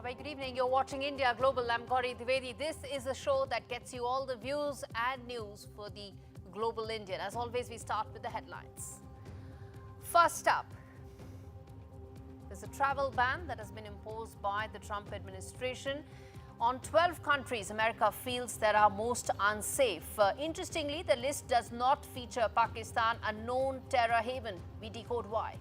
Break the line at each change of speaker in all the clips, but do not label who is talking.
Very good evening. You're watching India Global. I'm Gaurie Dwivedi. This is a show that gets you all the views and news for the global Indian. As always, we start with the headlines. First up, there's a travel ban that has been imposed by the Trump administration on 12 countries America feels that are most unsafe. Interestingly, the list does not feature Pakistan, a known terror haven. We decode why.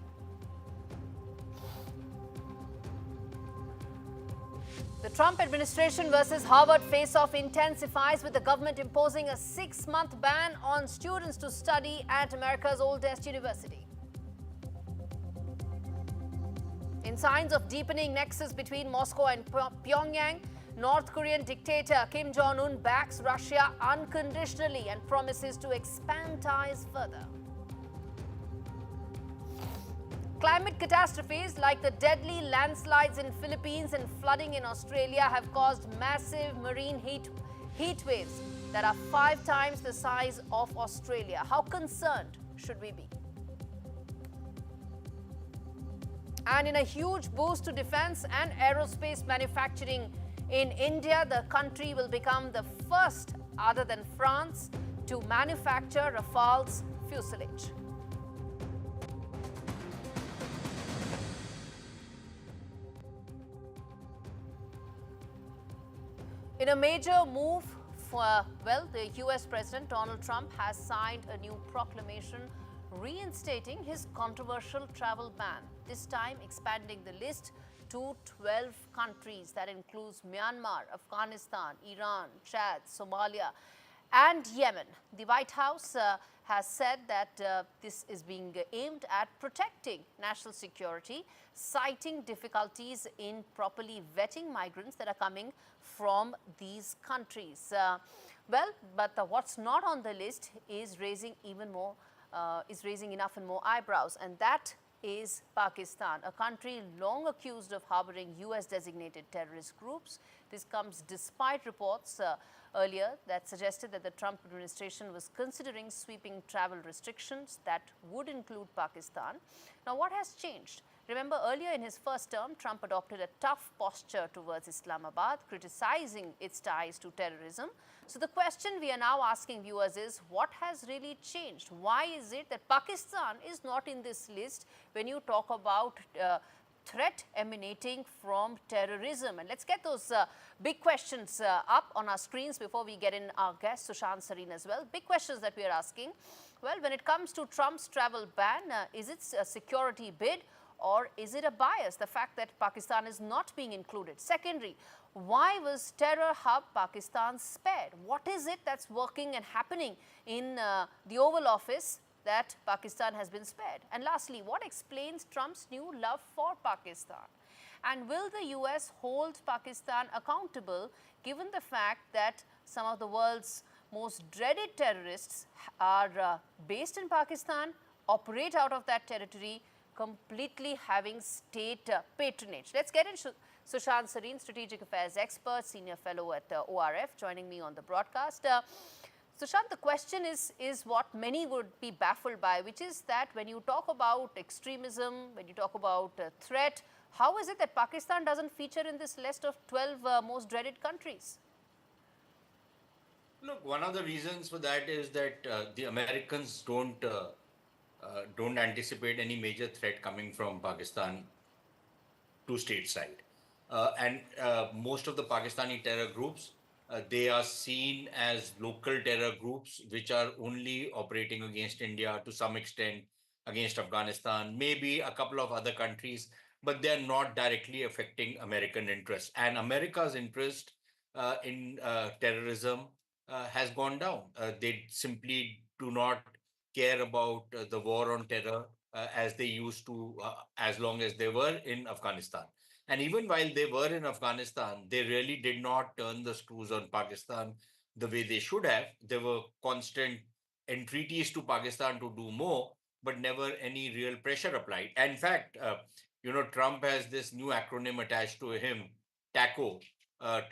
The Trump administration versus Harvard face-off intensifies, with the government imposing a 6-month ban on students to study at America's oldest university. In signs of deepening nexus between Moscow and Pyongyang, North Korean dictator Kim Jong-un backs Russia unconditionally and promises to expand ties further. Climate catastrophes like the deadly landslides in Philippines and flooding in Australia have caused massive marine heat waves that are 5 times the size of Australia. How concerned should we be? And in a huge boost to defense and aerospace manufacturing in India, the country will become the first, other than France, to manufacture Rafale's fuselage. In a major move, the US President Donald Trump has signed a new proclamation reinstating his controversial travel ban, this time expanding the list to 12 countries. That includes Myanmar, Afghanistan, Iran, Chad, Somalia, and Yemen. The White House has said that this is being aimed at protecting national security, citing difficulties in properly vetting migrants that are coming from these countries. But what's not on the list is raising enough and more eyebrows, and that is Pakistan, a country long accused of harboring US designated terrorist groups. This comes despite reports earlier that suggested that the Trump administration was considering sweeping travel restrictions that would include Pakistan. Now, what has changed? Remember, earlier in his first term, Trump adopted a tough posture towards Islamabad, criticizing its ties to terrorism. So the question we are now asking viewers is, what has really changed? Why is it that Pakistan is not in this list when you talk about threat emanating from terrorism? And let's get those big questions up on our screens before we get in our guest, Sushant Sareen, as well. Big questions that we are asking. Well, when it comes to Trump's travel ban, is it a security bid, or is it a bias, the fact that Pakistan is not being included? Secondary, why was terror hub Pakistan spared? What is it that's working and happening in the Oval Office that Pakistan has been spared? And lastly, what explains Trump's new love for Pakistan? And will the US hold Pakistan accountable, given the fact that some of the world's most dreaded terrorists are based in Pakistan, operate out of that territory, completely having state patronage? Let's get into Sushant Sareen, Strategic Affairs expert, Senior Fellow at ORF, joining me on the broadcast. Sushant, the question is what many would be baffled by, which is that when you talk about extremism, when you talk about threat, how is it that Pakistan doesn't feature in this list of 12 most dreaded countries?
Look, one of the reasons for that is that the Americans don't anticipate any major threat coming from Pakistan to stateside. And most of the Pakistani terror groups, they are seen as local terror groups which are only operating against India, to some extent against Afghanistan, maybe a couple of other countries, but they are not directly affecting American interests. And America's interest in terrorism has gone down. They simply do not care about the war on terror as they used to, as long as they were in Afghanistan. And even while they were in Afghanistan, they really did not turn the screws on Pakistan the way they should have. There were constant entreaties to Pakistan to do more, but never any real pressure applied. And in fact, Trump has this new acronym attached to him, TACO,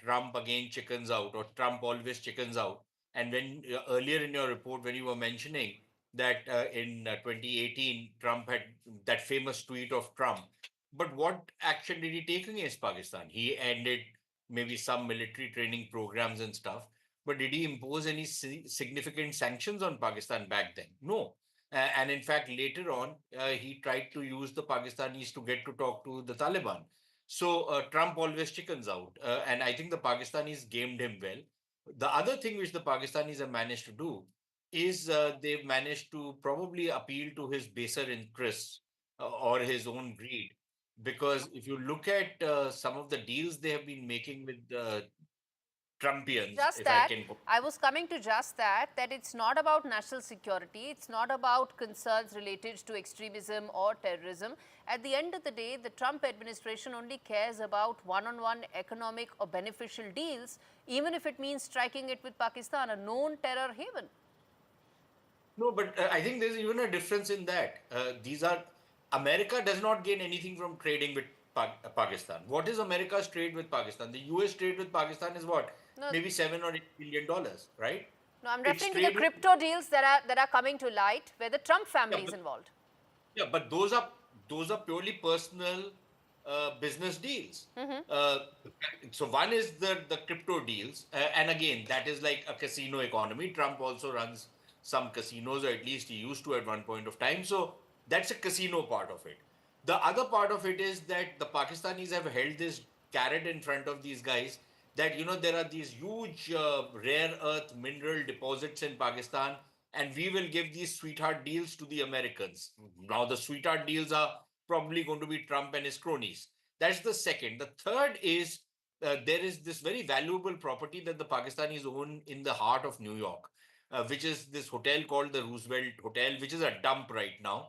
Trump again chickens out, or Trump always chickens out. And when earlier in your report, when you were mentioning that in 2018, Trump had that famous tweet of Trump But what action did he take against Pakistan? He ended maybe some military training programs and stuff. But did he impose any significant sanctions on Pakistan back then? No. And in fact, later on, he tried to use the Pakistanis to get to talk to the Taliban. So Trump always chickens out. And I think the Pakistanis gamed him well. The other thing which the Pakistanis have managed to do is they've managed to probably appeal to his baser interests or his own greed. Because if you look at some of the deals they have been making with Trumpians,
Just
if I
that,
can.
I was coming to just that it's not about national security, it's not about concerns related to extremism or terrorism. At the end of the day, the Trump administration only cares about one-on-one economic or beneficial deals, even if it means striking it with Pakistan, a known terror haven.
No, but I think there's even a difference in that. These are America does not gain anything from trading with Pakistan. What is America's trade with Pakistan? The US trade with Pakistan is what?
No,
Maybe $7 or $8 billion, right?
no, I'm
It's
referring to the
trade with.
crypto deals that are coming to light where the Trump
Yeah,
family is
but
involved.
Yeah, but those are purely personal business deals. Uh, so one is the crypto deals, and again, that is like a casino economy. Trump also runs some casinos, or at least he used to at one point of time. So that's a casino part of it. The other part of it is that the Pakistanis have held this carrot in front of these guys that there are these huge rare earth mineral deposits in Pakistan, and we will give these sweetheart deals to the Americans. Now, the sweetheart deals are probably going to be Trump and his cronies. That's the second. The third is there is this very valuable property that the Pakistanis own in the heart of New York, which is this hotel called the Roosevelt Hotel, which is a dump right now.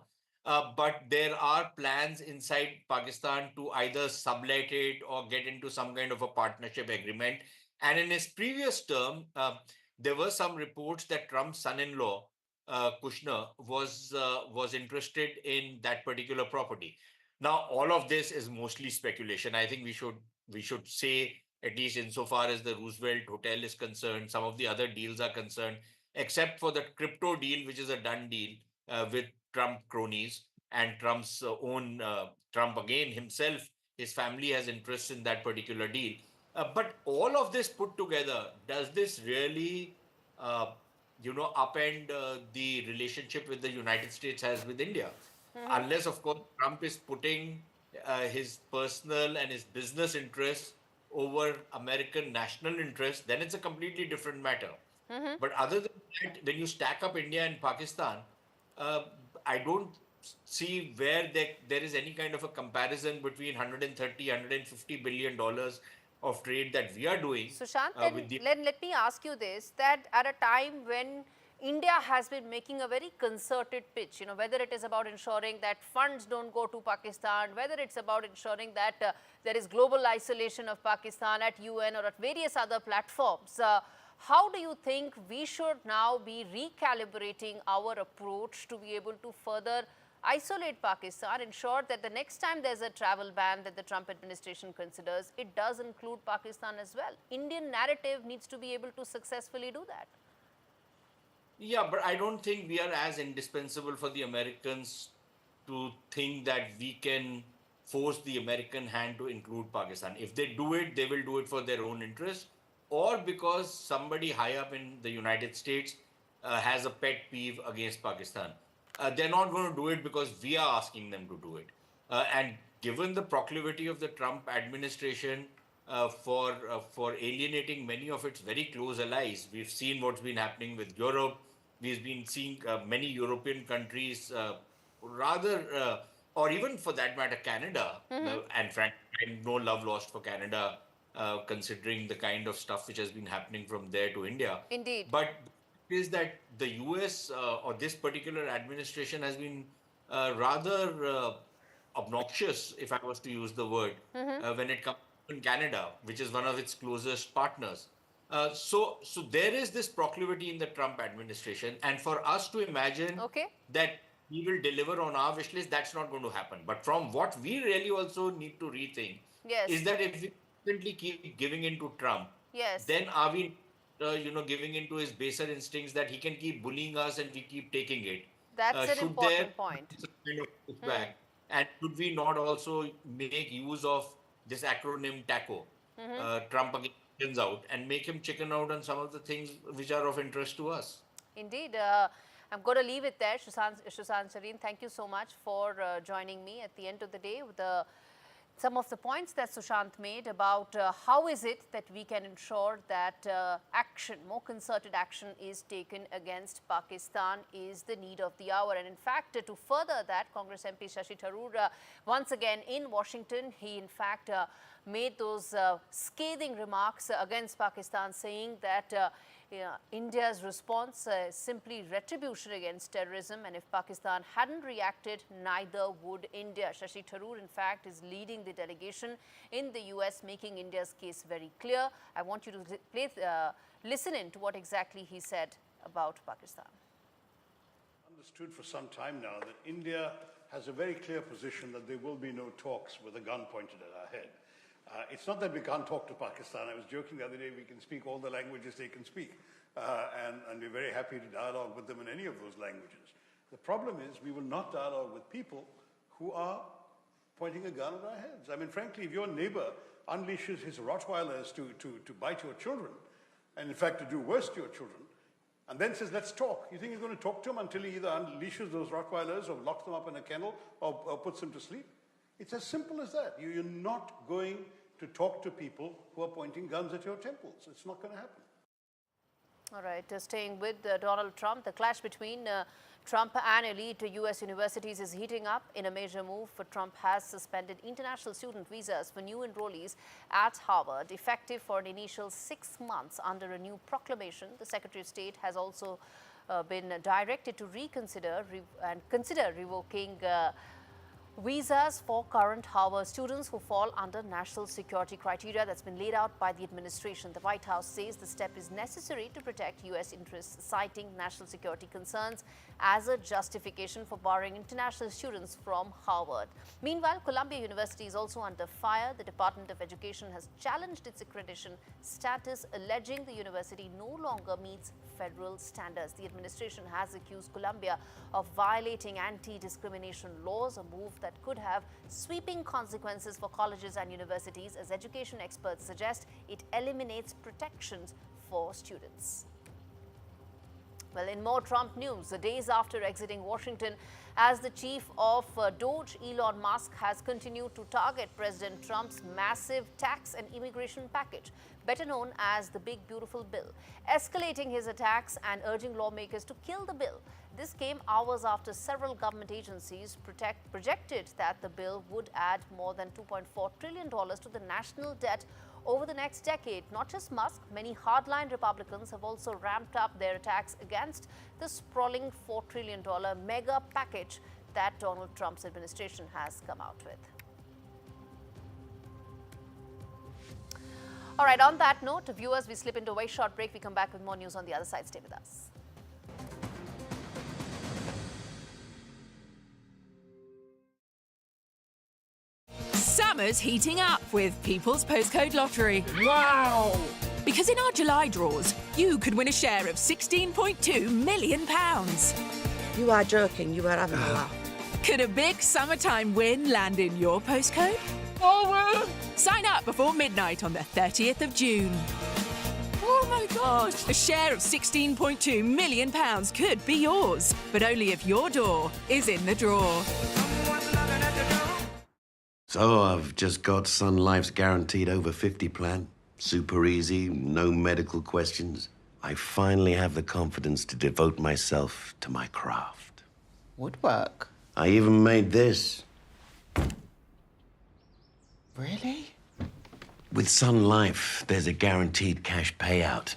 But there are plans inside Pakistan to either sublet it or get into some kind of a partnership agreement. And in his previous term, there were some reports that Trump's son-in-law, Kushner, was interested in that particular property. Now, all of this is mostly speculation. I think we should say, at least insofar as the Roosevelt Hotel is concerned, some of the other deals are concerned, except for the crypto deal, which is a done deal with Trump cronies and Trump's own Trump again himself. His family has interests in that particular deal. But all of this put together, does this really, upend the relationship with the United States has with India? Unless, of course, Trump is putting his personal and his business interests over American national interests, then it's a completely different matter. But other than that, when you stack up India and Pakistan, uh, I don't see where there is any kind of a comparison between 130, $150 billion of trade that we are doing
Sushant,
with
then
the.
let me ask you this, that at a time when India has been making a very concerted pitch, whether it is about ensuring that funds don't go to Pakistan, whether it's about ensuring that there is global isolation of Pakistan at UN or at various other platforms, how do you think we should now be recalibrating our approach to be able to further isolate Pakistan, ensure that the next time there's a travel ban that the Trump administration considers, it does include Pakistan as well? Indian narrative needs to be able to successfully do that.
Yeah, but I don't think we are as indispensable for the Americans to think that we can force the American hand to include Pakistan. If they do it, they will do it for their own interest or because somebody high up in the United States has a pet peeve against Pakistan. They're not going to do it because we are asking them to do it. And given the proclivity of the Trump administration for alienating many of its very close allies, we've seen what's been happening with Europe. We've been seeing many European countries, or even for that matter, Canada. And frankly, no love lost for Canada, considering the kind of stuff which has been happening from there to India.
Indeed.
But is that the US or this particular administration has been rather obnoxious, if I was to use the word, when it comes to Canada, which is one of its closest partners. So there is this proclivity in the Trump administration, and for us to imagine
Okay.
that we will deliver on our wish list, that's not going to happen. But from what we really also need to rethink is
Yes.
that if we constantly keep giving in to Trump,
Yes.
then are we, giving into his baser instincts that he can keep bullying us and we keep taking it?
That's an
Should there
important point.
be some kind of pushback? And should we not also make use of this acronym TACO, Trump against chickens out, and make him chicken out on some of the things which are of interest to us?
Indeed. I'm going to leave it there. Sushant Sareen, thank you so much for joining me. At the end of the day, with some of the points that Sushant made about how is it that we can ensure that action, more concerted action is taken against Pakistan is the need of the hour. And in fact, to further that, Congress MP Shashi Tharoor, once again in Washington, he in fact made those scathing remarks against Pakistan, saying that India's response is simply retribution against terrorism, and if Pakistan hadn't reacted, neither would India. Shashi Tharoor, in fact, is leading the delegation in the US, making India's case very clear. I want you to listen in to what exactly he said about Pakistan.
Understood for some time now that India has a very clear position that there will be no talks with a gun pointed at our head. It's not that we can't talk to Pakistan. I was joking the other day, we can speak all the languages they can speak. And we're very happy to dialogue with them in any of those languages. The problem is we will not dialogue with people who are pointing a gun at our heads. I mean, frankly, if your neighbor unleashes his Rottweilers to bite your children, and in fact to do worse to your children, and then says, let's talk, you think you're going to talk to him until he either unleashes those Rottweilers or locks them up in a kennel or puts them to sleep? It's as simple as that. You're not going to talk to people who are pointing guns at your temples. It's not going to happen.
All right, staying with Donald Trump, the clash between Trump and elite US universities is heating up. In a major move, Trump has suspended international student visas for new enrollees at Harvard, effective for an initial 6 months under a new proclamation. The Secretary of State has also been directed to reconsider and consider revoking visas for current Harvard students who fall under national security criteria that's been laid out by the administration. The White House says the step is necessary to protect US interests, citing national security concerns as a justification for barring international students from Harvard. Meanwhile, Columbia University is also under fire. The Department of Education has challenged its accreditation status, alleging the university no longer meets federal standards. The administration has accused Columbia of violating anti-discrimination laws, a move that could have sweeping consequences for colleges and universities, as education experts suggest it eliminates protections for students. Well, in more Trump news, the days after exiting Washington as the chief of Doge, Elon Musk has continued to target President Trump's massive tax and immigration package, better known as the Big Beautiful Bill, escalating his attacks and urging lawmakers to kill the bill. This came hours after several government agencies projected that the bill would add more than $2.4 trillion to the national debt over the next decade. Not just Musk, many hardline Republicans have also ramped up their attacks against the sprawling $4 trillion mega package that Donald Trump's administration has come out with. All right, on that note, viewers, we slip into a very short break. We come back with more news on the other side. Stay with us.
Summer's heating up with People's Postcode Lottery.
Wow!
Because in our July draws, you could win a share of £16.2 million.
You are joking, you are having a laugh.
Could a big summertime win land in your postcode?
Oh,
Sign up before midnight on the 30th of June.
oh my gosh!
A share of £16.2 million could be yours, but only if your door is in the draw.
So I've just got Sun Life's guaranteed over 50 plan. Super easy, no medical questions. I finally have the confidence to devote myself to my craft.
Woodwork?
I even made this.
Really?
With Sun Life, there's a guaranteed cash payout.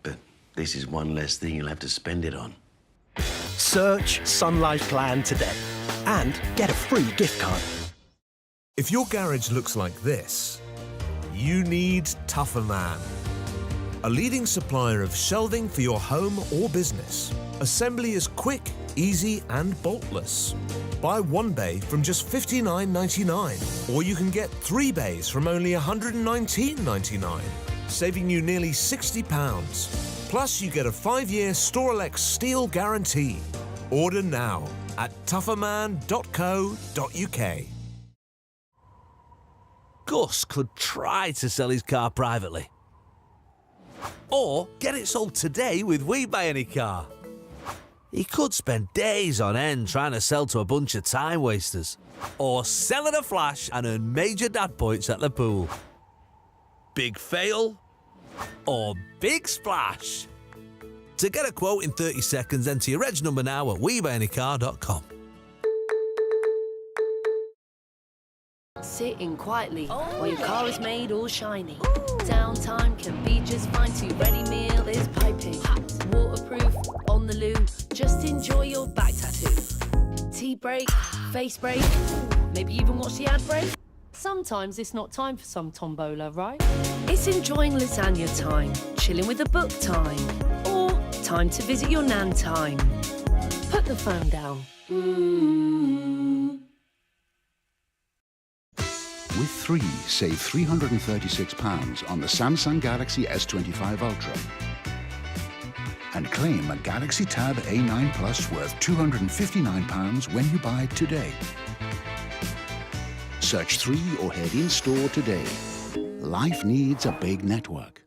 But this is one less thing you'll have to spend it on.
Search Sun Life Plan today and get a free gift card.
If your garage looks like this, you need Tougher Man. A leading supplier of shelving for your home or business. Assembly is quick, easy and boltless. Buy one bay from just $59.99, or you can get 3 bays from only $119.99, saving you nearly £60. Plus you get a 5-year Storelex steel guarantee. Order now at tougherman.co.uk.
Gus could try to sell his car privately. Or get it sold today with We Buy Any Car. He could spend days on end trying to sell to a bunch of time wasters. Or sell at a flash and earn major dad points at the pool. Big fail or big splash? To get a quote in 30 seconds, enter your reg number now at webuyanycar.com.
Sitting quietly while your car is made all shiny. Downtime can be just fine too. Ready meal is piping hot, waterproof on the loo. Just enjoy your back tattoo. Tea break, face break, maybe even watch the ad break. Sometimes it's not time for some tombola, right? It's enjoying lasagna time, chilling with a book time, or time to visit your nan time. Put the phone down.
With 3, save £336 on the Samsung Galaxy S25 Ultra. And claim a Galaxy Tab A9 Plus worth £259 when you buy it today. Search 3 or head in-store today. Life needs a big network.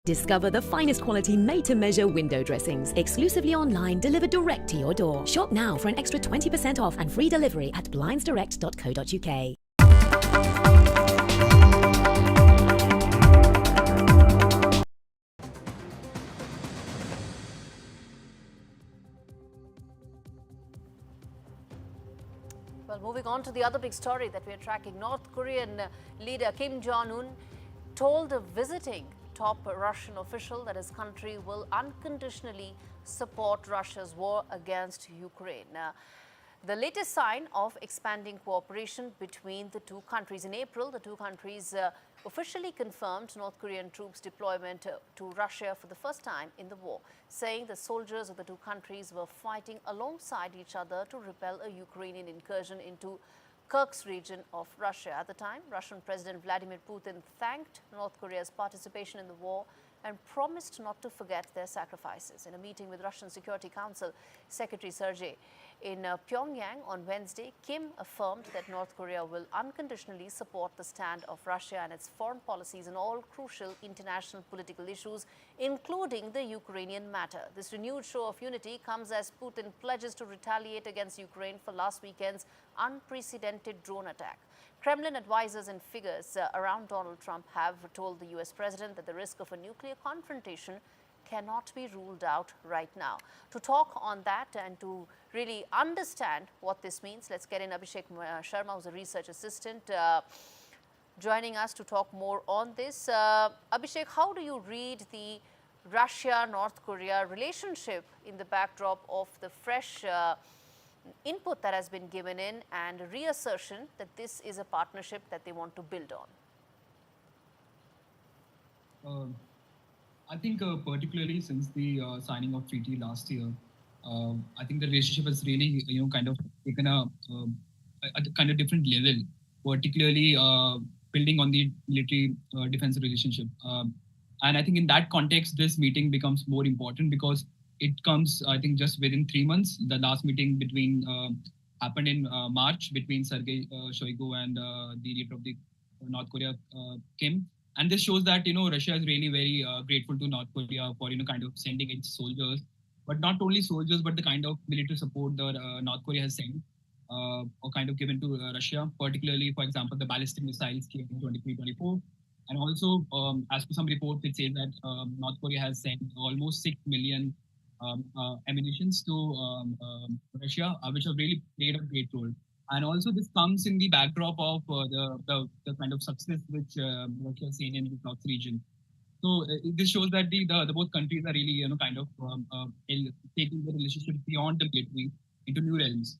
Discover the finest quality made-to-measure window dressings, exclusively online, delivered direct to your door. Shop now for an extra 20% off and free delivery at blindsdirect.co.uk.
Well, moving on to the other big story that we're tracking, North Korean leader Kim Jong-un told a visiting top Russian official that his country will unconditionally support Russia's war against Ukraine. The latest sign of expanding cooperation between the two countries. In April, the two countries officially confirmed North Korean troops' deployment to Russia for the first time in the war, saying the soldiers of the two countries were fighting alongside each other to repel a Ukrainian incursion into Kursk region of Russia. At the time, Russian President Vladimir Putin thanked North Korea's participation in the war and promised not to forget their sacrifices. In a meeting with Russian Security Council Secretary Sergei in Pyongyang on Wednesday, Kim affirmed that North Korea will unconditionally support the stand of Russia and its foreign policies on all crucial international political issues, including the Ukrainian matter. This renewed show of unity comes as Putin pledges to retaliate against Ukraine for last weekend's unprecedented drone attack. Kremlin advisors and figures around Donald Trump have told the US president that the risk of a nuclear confrontation cannot be ruled out right now. To talk on that and to really understand what this means, let's get in Abhishek Sharma, who's a research assistant, joining us to talk more on this. Abhishek, how do you read the Russia-North Korea relationship in the backdrop of the fresh input that has been given in and reassertion that this is a partnership that they want to build on?
I think particularly since the signing of treaty last year, I think the relationship has really, kind of taken a kind of different level, particularly building on the military defense relationship. And I think in that context, this meeting becomes more important because it comes, I think, just within 3 months. The last meeting happened in March between Sergei Shoigu and the leader of the North Korea, Kim. And this shows that, Russia is really very grateful to North Korea for, kind of sending its soldiers, but not only soldiers, but the kind of military support that North Korea has sent or kind of given to Russia, particularly, for example, the ballistic missiles came in 23-24. And also, as per some reports, it says that North Korea has sent almost 6 million ammunitions to Russia, which have really played a great role. And also, this comes in the backdrop of the kind of success which Russia has seen in the South region. So this shows that the both countries are really, kind of taking the relationship beyond the military into new realms.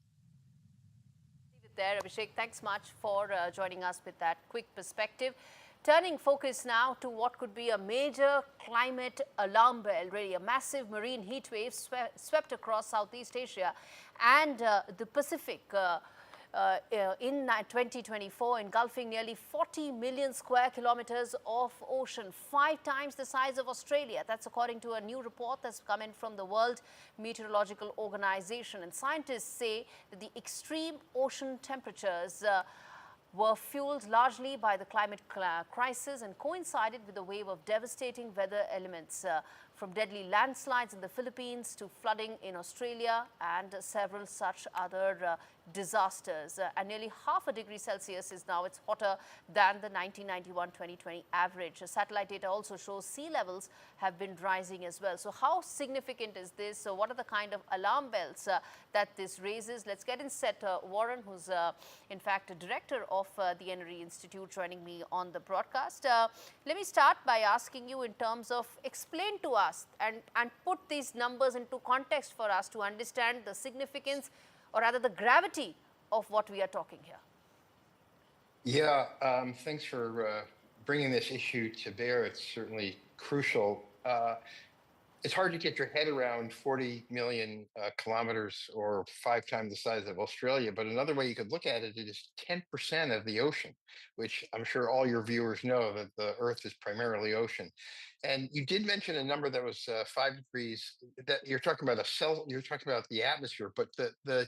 Leave it there, Abhishek. Thanks much for joining us with that quick perspective. Turning focus now to what could be a major climate alarm bell, really a massive marine heat wave swept across Southeast Asia and the Pacific. in 2024, engulfing nearly 40 million square kilometers of ocean, 5 times the size of Australia. That's according to a new report that's come in from the World Meteorological Organization. And scientists say that the extreme ocean temperatures were fueled largely by the climate crisis and coincided with a wave of devastating weather elements, from deadly landslides in the Philippines to flooding in Australia and several such other disasters. And nearly half a degree Celsius is now it's hotter than the 1991-2020 average. Satellite data also shows sea levels have been rising as well. So how significant is this? So what are the kind of alarm bells that this raises? Let's get in set Warren, who's in fact a director of the NRE Institute, joining me on the broadcast. Let me start by asking you in terms of explain to us and put these numbers into context for us to understand the significance, or rather the gravity of what we are talking here.
Yeah, thanks for bringing this issue to bear. It's certainly crucial. It's hard to get your head around 40 million kilometers, or 5 times the size of Australia. But another way you could look at it, it is 10% of the ocean, which I'm sure all your viewers know that the Earth is primarily ocean. And you did mention a number that was 5 degrees. That you're talking about you're talking about the atmosphere, but the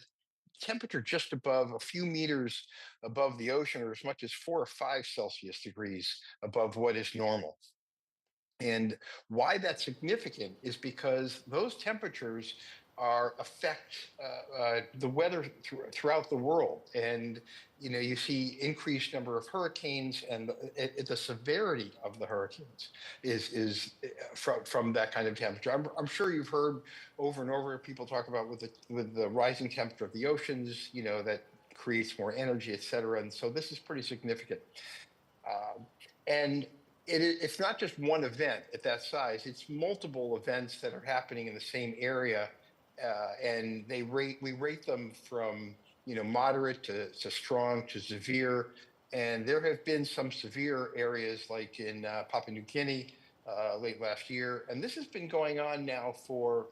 temperature just above a few meters above the ocean, or as much as 4 or 5 Celsius degrees above what is normal. And why that's significant is because those temperatures affect the weather throughout the world. And you see increased number of hurricanes, and the severity of the hurricanes is from that kind of temperature. I'm sure you've heard over and over people talk about with the rising temperature of the oceans, that creates more energy, et cetera. And so this is pretty significant. And it's not just one event at that size. It's multiple events that are happening in the same area, and we rate them from moderate to strong to severe. And there have been some severe areas, like in Papua New Guinea late last year, and this has been going on now for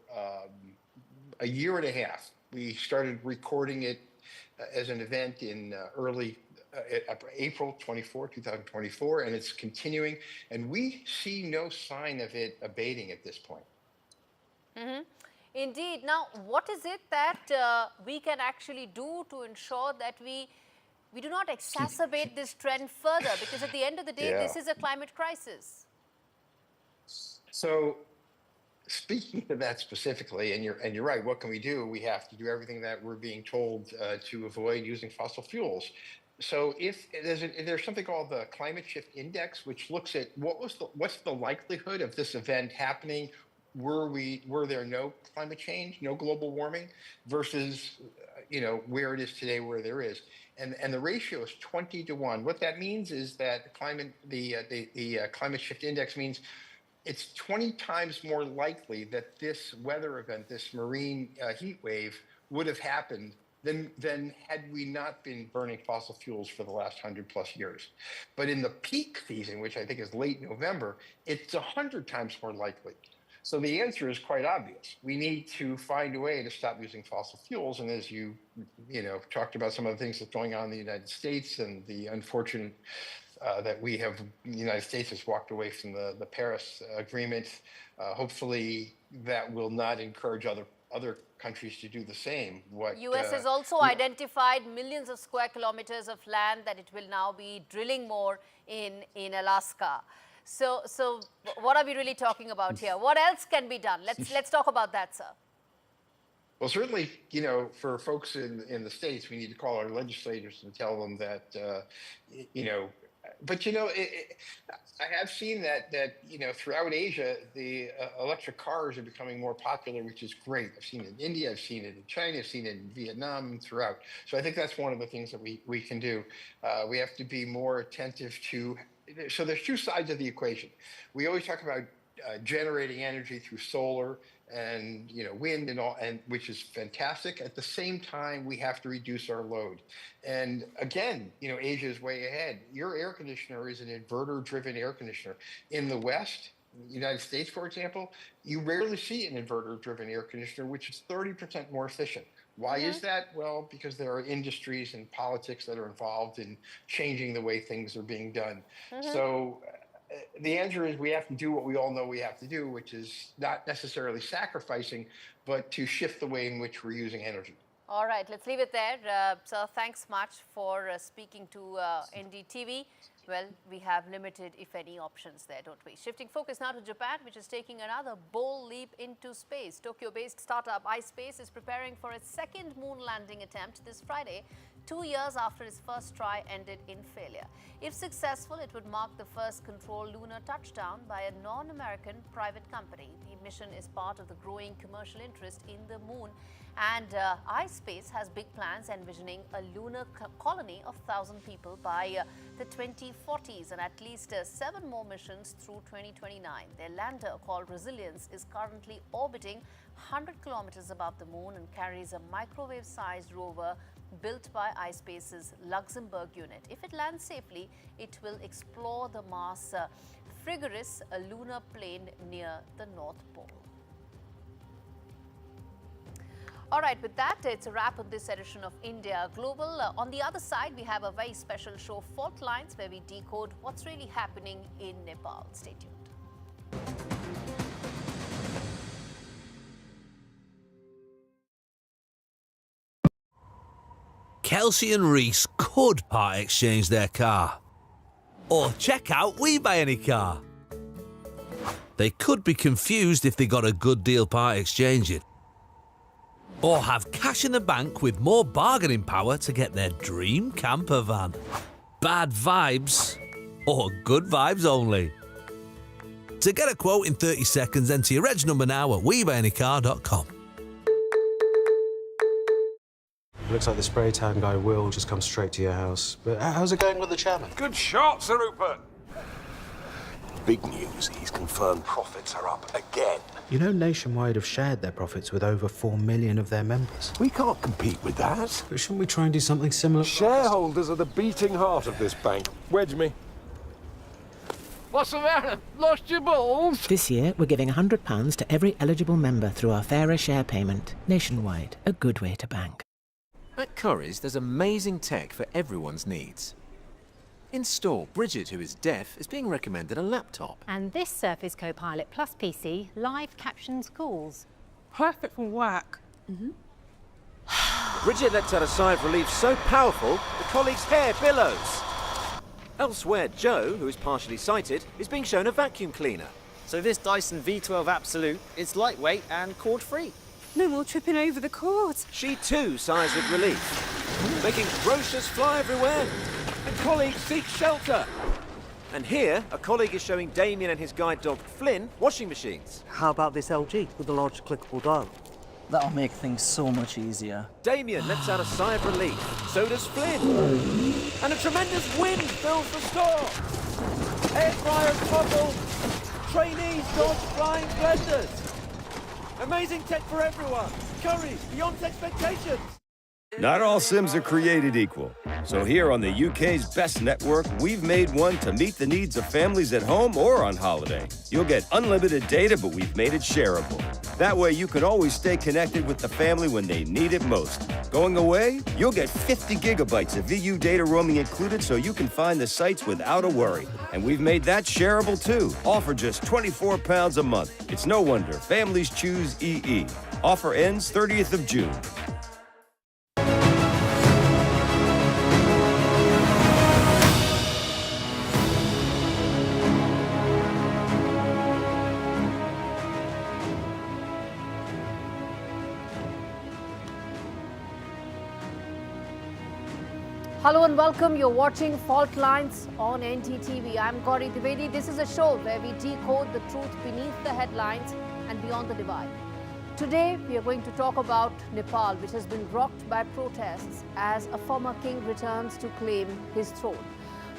a year and a half. We started recording it as an event in early April 24, 2024, and it's continuing, and we see no sign of it abating at this point.
Mm-hmm. Indeed. Now, what is it that we can actually do to ensure that we do not exacerbate this trend further? Because at the end of the day, this is a climate crisis.
So, speaking to that specifically, and you're right, what can we do? We have to do everything that we're being told to avoid using fossil fuels. So if there's something called the Climate Shift Index, which looks at what's the likelihood of this event happening were there no climate change, no global warming, versus where it is today, where there is, and the ratio is 20 to 1. What that means is that the Climate Shift Index means it's 20 times more likely that this weather event, this marine heat wave, would have happened than had we not been burning fossil fuels for the last 100+ years. But in the peak season, which I think is late November, it's 100 times more likely. So the answer is quite obvious. We need to find a way to stop using fossil fuels. And as you talked about some of the things that's going on in the United States, and the unfortunate that the United States has walked away from the Paris Agreement. Hopefully that will not encourage other countries to do the same.
US has also identified millions of square kilometers of land that it will now be drilling more in Alaska. So what are we really talking about here? What else can be done? Let's talk about that, sir.
Well, certainly, for folks in the States, we need to call our legislators and tell them that, but I have seen that throughout Asia, the electric cars are becoming more popular, which is great. I've seen it in India, I've seen it in China, I've seen it in Vietnam, and throughout. So I think that's one of the things that we can do. We have to be more attentive to. So there's two sides of the equation. We always talk about generating energy through solar and wind and all, and which is fantastic. At the same time, we have to reduce our load. And again, Asia is way ahead. Your air conditioner is an inverter-driven air conditioner. In the West, United States, for example, you rarely see an inverter-driven air conditioner, which is 30% more efficient. Why is that? Well, because there are industries and politics that are involved in changing the way things are being done. So the answer is we have to do what we all know we have to do, which is not necessarily sacrificing, but to shift the way in which we're using energy.
All right, let's leave it there. Sir, thanks much for speaking to NDTV. Well, we have limited, if any, options there, don't we? Shifting focus now to Japan, which is taking another bold leap into space. Tokyo-based startup iSpace is preparing for its second moon landing attempt this Friday, 2 years after its first try ended in failure. If successful, it would mark the first controlled lunar touchdown by a non-American private company. The mission is part of the growing commercial interest in the moon, and iSpace has big plans envisioning a lunar colony of 1,000 people by the 2040s and at least 7 more missions through 2029. Their lander, called Resilience, is currently orbiting 100 kilometers above the moon and carries a microwave-sized rover built by iSpace's Luxembourg unit. If it lands safely, it will explore the Mars Frigoris, a lunar plain near the North Pole. All right, with that, it's a wrap on this edition of India Global. On the other side, we have a very special show, Fault Lines, where we decode what's really happening in Nepal. Stay tuned.
Kelsey and Reese could part exchange their car. Or check out We Buy Any Car. They could be confused if they got a good deal part exchanging. Or have cash in the bank with more bargaining power to get their dream camper van. Bad vibes or good vibes only. To get a quote in 30 seconds, enter your reg number now at WeBuyAnyCar.com.
Looks like the spray tan guy will just come straight to your house. But how's it going with the chairman?
Good shot, Sir Rupert.
Big news, he's confirmed profits are up again.
You know, Nationwide have shared their profits with over 4 million of their members.
We can't compete with that.
But shouldn't we try and do something similar?
Shareholders are the beating heart of this bank. Wedge me. What's the matter? Lost your balls?
This year, we're giving £100 to every eligible member through our fairer share payment. Nationwide, a good way to bank.
At Currys, there's amazing tech for everyone's needs. In store, Bridget, who is deaf, is being recommended a laptop.
And this Surface Copilot Plus PC live captions calls.
Perfect for work.
Bridget lets out a sigh of relief so powerful, the colleague's hair billows. Elsewhere, Joe, who is partially sighted, is being shown a vacuum cleaner.
So this Dyson V12 Absolute is lightweight and cord-free.
No more tripping over the cords.
She too sighs with relief, making brochures fly everywhere, and colleagues seek shelter. And here, a colleague is showing Damien and his guide dog Flynn washing machines.
How about this LG with the large clickable dial? That'll make things so much easier.
Damien lets out a sigh of relief, so does Flynn. And a tremendous wind fills the store. Air fryers toggle, trainees dodge flying blenders. Amazing tech for everyone. Currys, beyond expectations.
Not all Sims are created equal. So here on the UK's best network, we've made one to meet the needs of families at home or on holiday. You'll get unlimited data, but we've made it shareable. That way you can always stay connected with the family when they need it most. Going away? You'll get 50 gigabytes of EU data roaming included so you can find the sites without a worry. And we've made that shareable too, all for just £24 a month. It's no wonder families choose EE. Offer ends 30th of June.
Hello and welcome. You're watching Fault Lines on NDTV. I'm Gaurie Dwivedi. This is a show where we decode the truth beneath the headlines and beyond the divide. Today, we are going to talk about Nepal, which has been rocked by protests as a former king returns to claim his throne.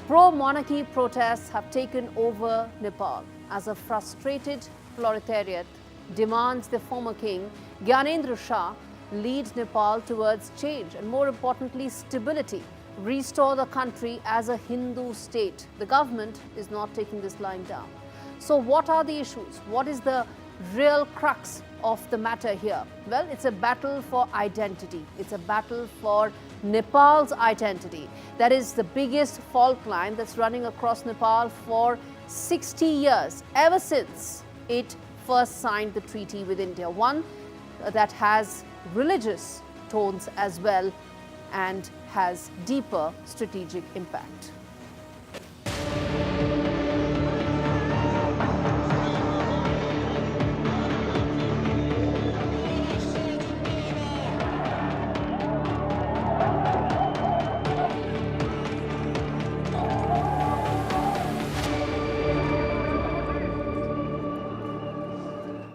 Pro-monarchy protests have taken over Nepal as a frustrated proletariat demands the former king, Gyanendra Shah, lead Nepal towards change and, more importantly, stability. Restore the country as a Hindu state. The government is not taking this line down. So what are the issues? What is the real crux of the matter here? Well, it's a battle for identity. It's a battle for Nepal's identity. That is the biggest fault line that's running across Nepal for 60 years, ever since it first signed the treaty with India. One that has religious tones as well and has deeper strategic impact.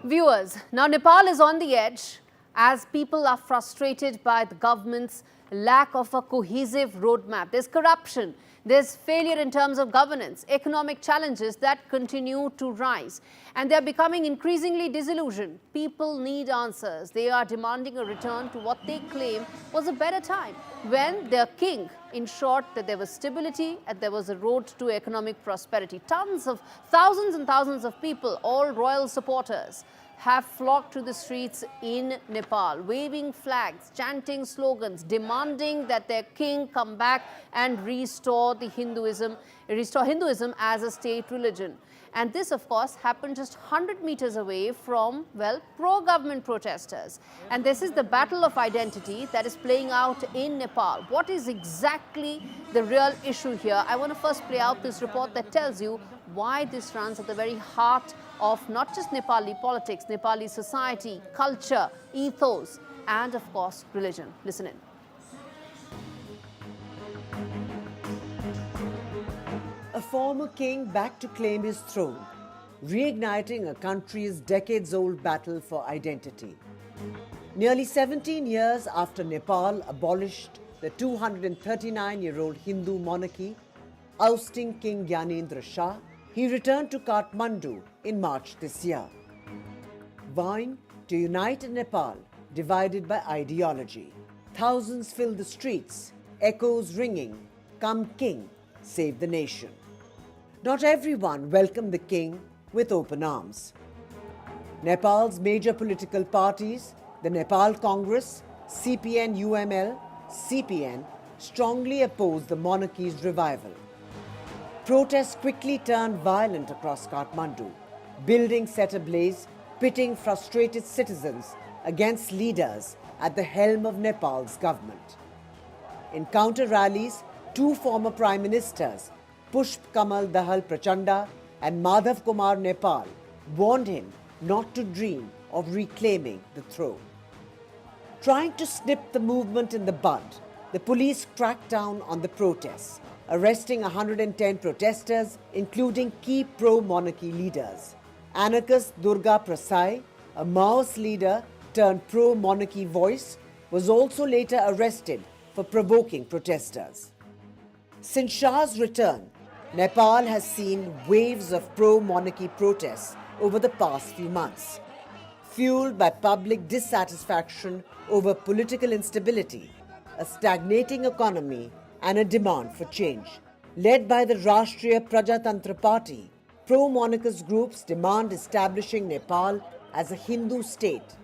Viewers, now Nepal is on the edge as people are frustrated by the government's lack of a cohesive roadmap. There's corruption, there's failure in terms of governance, economic challenges that continue to rise, and they're becoming increasingly disillusioned. People need answers. They are demanding a return to what they claim was a better time, when their king ensured that there was stability and there was a road to economic prosperity. Thousands and thousands of people, all royal supporters, have flocked to the streets in Nepal, waving flags, chanting slogans, demanding that their king come back and restore Hinduism as a state religion. And this, of course, happened just 100 meters away from, well, pro-government protesters. And this is the battle of identity that is playing out in Nepal. What is exactly the real issue here? I want to first play out this report that tells you why this runs at the very heart of not just Nepali politics, Nepali society, culture, ethos, and of course, religion. Listen in.
A former king back to claim his throne, reigniting a country's decades-old battle for identity. Nearly 17 years after Nepal abolished the 239-year-old Hindu monarchy, ousting King Gyanendra Shah, he returned to Kathmandu in March this year, vowing to unite a Nepal divided by ideology. Thousands filled the streets, echoes ringing, "Come King, save the nation." Not everyone welcomed the king with open arms. Nepal's major political parties, the Nepal Congress, CPN-UML, CPN, strongly opposed the monarchy's revival. Protests quickly turned violent across Kathmandu, buildings set ablaze, pitting frustrated citizens against leaders at the helm of Nepal's government. In counter rallies, two former prime ministers, Pushp Kamal Dahal Prachanda and Madhav Kumar Nepal, warned him not to dream of reclaiming the throne. Trying to snip the movement in the bud, the police cracked down on the protests, arresting 110 protesters, including key pro-monarchy leaders. Anarchist Durga Prasai, a Maoist leader turned pro-monarchy voice, was also later arrested for provoking protesters. Since Shah's return, Nepal has seen waves of pro-monarchy protests over the past few months, fueled by public dissatisfaction over political instability, a stagnating economy, and a demand for change. Led by the Rashtriya Prajatantra Party, pro-monarchist groups demand establishing Nepal as a Hindu state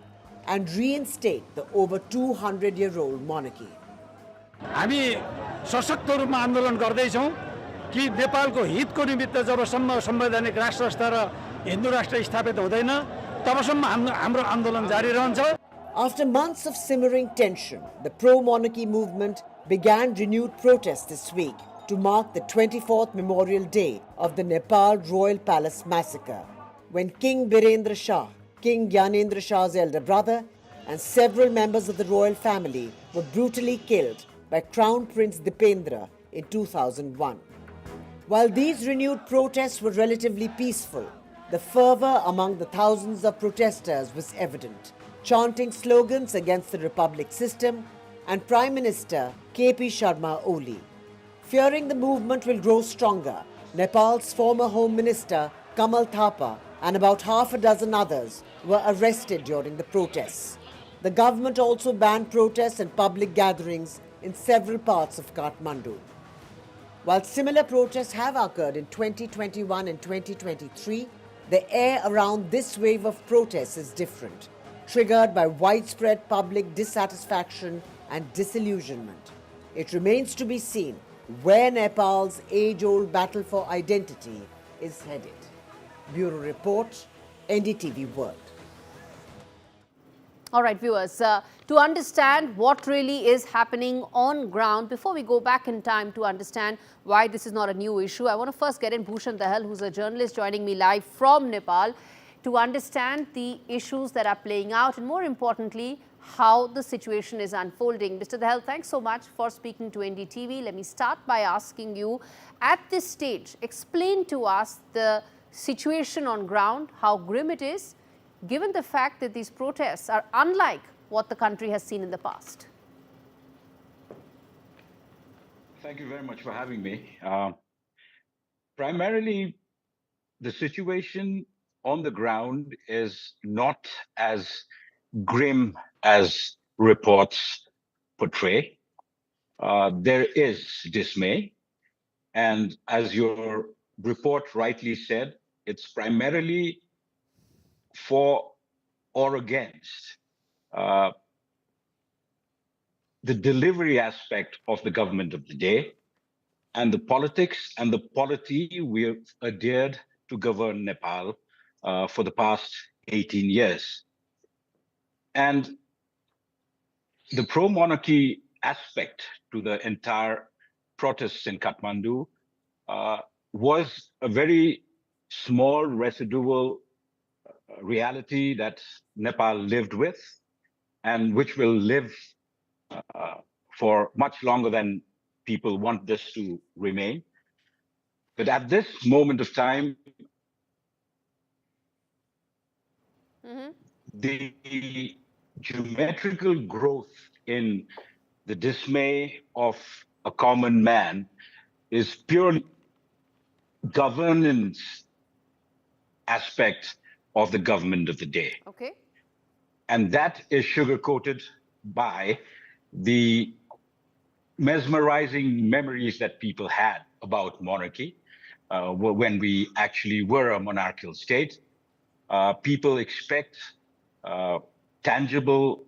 and reinstate the over 200-year-old monarchy.
हामी सशक्त रूपमा आन्दोलन गर्दैछौं कि नेपालको हितको निमित्त जबसम्म संवैधानिक राष्ट्र स्तर र हिन्दू राष्ट्र स्थापित हुँदैन तबसम्म हाम्रो आन्दोलन जारी रहन्छ.
After months of simmering tension, the pro-monarchy movement began renewed protests this week to mark the 24th memorial day of the Nepal Royal Palace massacre, when King Birendra Shah, King Gyanendra Shah's elder brother, and several members of the royal family were brutally killed by Crown Prince Dipendra in 2001. While these renewed protests were relatively peaceful, the fervour among the thousands of protesters was evident, chanting slogans against the republic system and Prime Minister MP Sharma Oli. Fearing the movement will grow stronger, Nepal's former Home Minister Kamal Thapa and about half a dozen others were arrested during the protests. The government also banned protests and public gatherings in several parts of Kathmandu. While similar protests have occurred in 2021 and 2023, The air around this wave of protests is different, triggered by widespread public dissatisfaction and disillusionment. It remains to be seen where Nepal's age-old battle for identity is headed. Bureau Report, NDTV World.
All right, viewers, to understand what really is happening on ground, before we go back in time to understand why this is not a new issue, I want to first get in Bushan Dahal, who's a journalist joining me live from Nepal, to understand the issues that are playing out and, more importantly, how the situation is unfolding. Mr. Dahal, thanks so much for speaking to NDTV. Let me start by asking you, at this stage, explain to us the situation on ground, how grim it is, given the fact that these protests are unlike what the country has seen in the past.
Thank you very much for having me. Primarily, the situation on the ground is not as grim as reports portray. There is dismay. And as your report rightly said, it's primarily for or against the delivery aspect of the government of the day and the politics and the polity we have adhered to govern Nepal for the past 18 years. And the pro-monarchy aspect to the entire protests in Kathmandu was a very small residual reality that Nepal lived with and which will live for much longer than people want this to remain. But at this moment of time, the geometrical growth in the dismay of a common man is purely governance aspect of the government of the day.
Okay.
And that is sugar-coated by the mesmerizing memories that people had about monarchy when we actually were a monarchical state. People expect tangible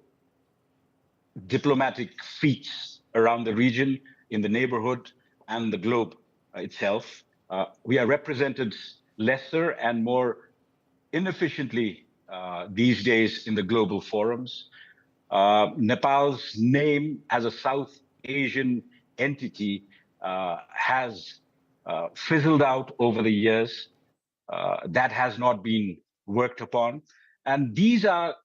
diplomatic feats around the region, in the neighborhood, and the globe itself. We are represented lesser and more inefficiently these days in the global forums. Nepal's name as a South Asian entity has fizzled out over the years. That has not been worked upon. And these are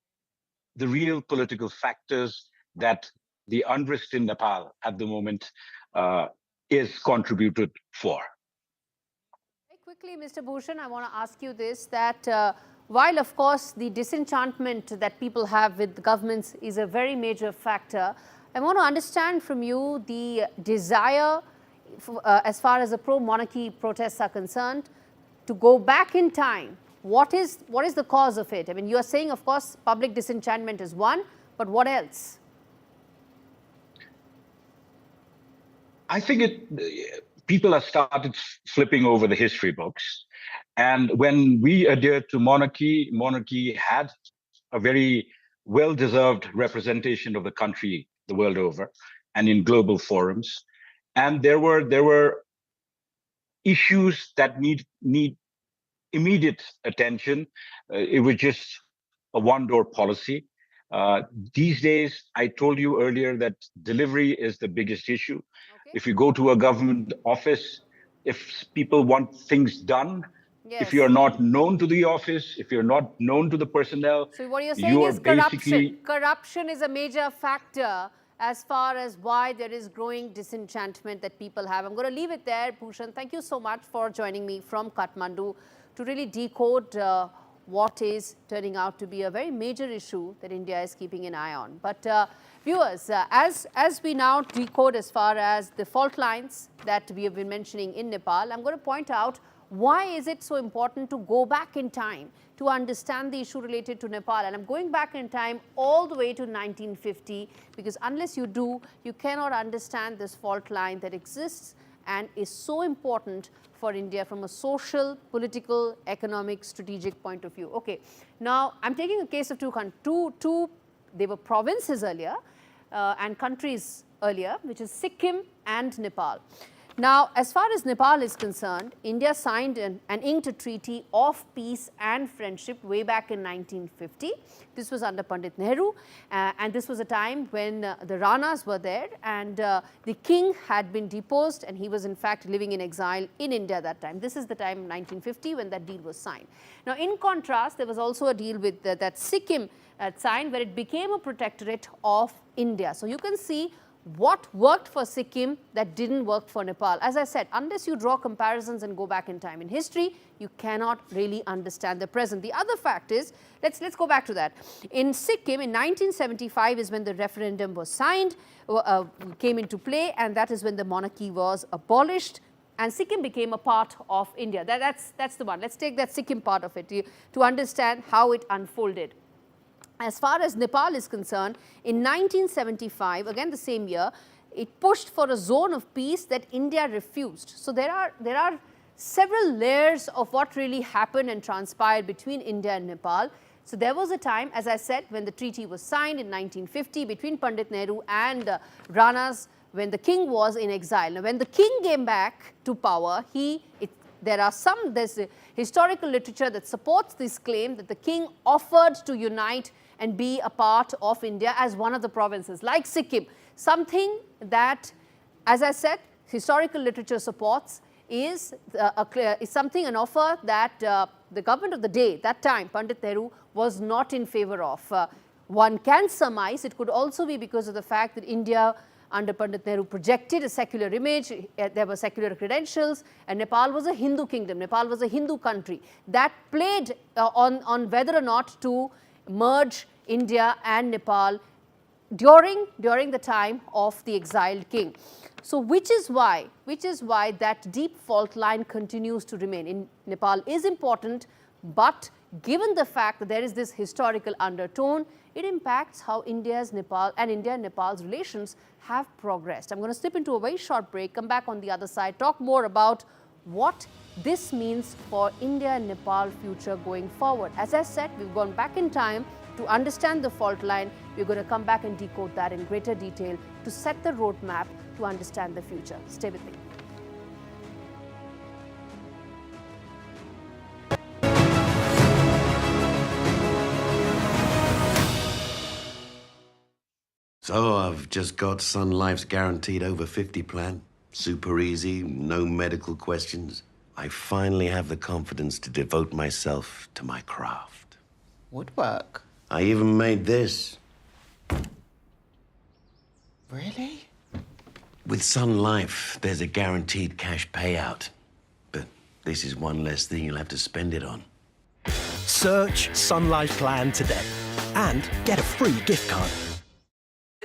the real political factors that the unrest in Nepal at the moment is contributed for.
Very quickly, Mr. Bhushan, I want to ask you this, that while, of course, the disenchantment that people have with governments is a very major factor, I want to understand from you the desire, as far as the pro-monarchy protests are concerned, to go back in time. What is the cause of it? I mean, you are saying, of course, public disenchantment is one, but what else?
I think people have started flipping over the history books. And when we adhered to monarchy, monarchy had a very well-deserved representation of the country the world over and in global forums. And there were issues that need immediate attention. It was just a one-door policy. These days, I told you earlier that delivery is the biggest issue. Okay. If you go to a government office, if people want things done, yes. If you're not known to the office, if you're not known to the personnel,
so what you're saying is corruption. Corruption is a major factor as far as why there is growing disenchantment that people have. I'm going to leave it there. Bhushan, thank you so much for joining me from Kathmandu to really decode what is turning out to be a very major issue that India is keeping an eye on. But viewers, as we now decode as far as the fault lines that we have been mentioning in Nepal, I'm going to point out why is it so important to go back in time to understand the issue related to Nepal. And I'm going back in time all the way to 1950, because unless you do, you cannot understand this fault line that exists and is so important for India from a social, political, economic, strategic point of view. Okay, now I'm taking a case of two they were provinces earlier and countries earlier, which is Sikkim and Nepal. Now, as far as Nepal is concerned, India signed and inked a treaty of peace and friendship way back in 1950. This was under Pandit Nehru, and this was a time when the Ranas were there, and the king had been deposed, and he was in fact living in exile in India that time. This is the time 1950 when that deal was signed. Now, in contrast, there was also a deal with that Sikkim signed, where it became a protectorate of India. So you can see what worked for Sikkim that didn't work for Nepal. As I said, unless you draw comparisons and go back in time in history, you cannot really understand the present. The other fact is, let's go back to that. In Sikkim, in 1975 is when the referendum was signed, came into play, and that is when the monarchy was abolished, and Sikkim became a part of India. That's the one. Let's take that Sikkim part of it to understand how it unfolded. As far as Nepal is concerned, in 1975, again the same year, it pushed for a zone of peace that India refused. So there are several layers of what really happened and transpired between India and Nepal. So there was a time, as I said, when the treaty was signed in 1950 between Pandit Nehru and Ranas, when the king was in exile. Now, when the king came back to power, there's a historical literature that supports this claim that the king offered to unite and be a part of India as one of the provinces, like Sikkim. Something that, as I said, historical literature supports is an offer that the government of the day, that time, Pandit Nehru, was not in favor of. One can surmise it could also be because of the fact that India under Pandit Nehru projected a secular image, there were secular credentials, and Nepal was a Hindu kingdom, Nepal was a Hindu country. That played on whether or not to merge India and Nepal during the time of the exiled king. So which is why that deep fault line continues to remain. In Nepal is important, but given the fact that there is this historical undertone, it impacts how India and Nepal's relations have progressed. I'm going to slip into a very short break, come back on the other side, talk more about what this means for India and Nepal future going forward. As I said, we've gone back in time to understand the fault line. We're going to come back and decode that in greater detail to set the roadmap to understand the future. Stay with me.
So I've just got Sun Life's guaranteed over 50 plan. Super easy, no medical questions. I finally have the confidence to devote myself to my craft.
Woodwork?
I even made this.
Really?
With Sun Life, there's a guaranteed cash payout. But this is one less thing you'll have to spend it on.
Search Sun Life Plan today and get a free gift card.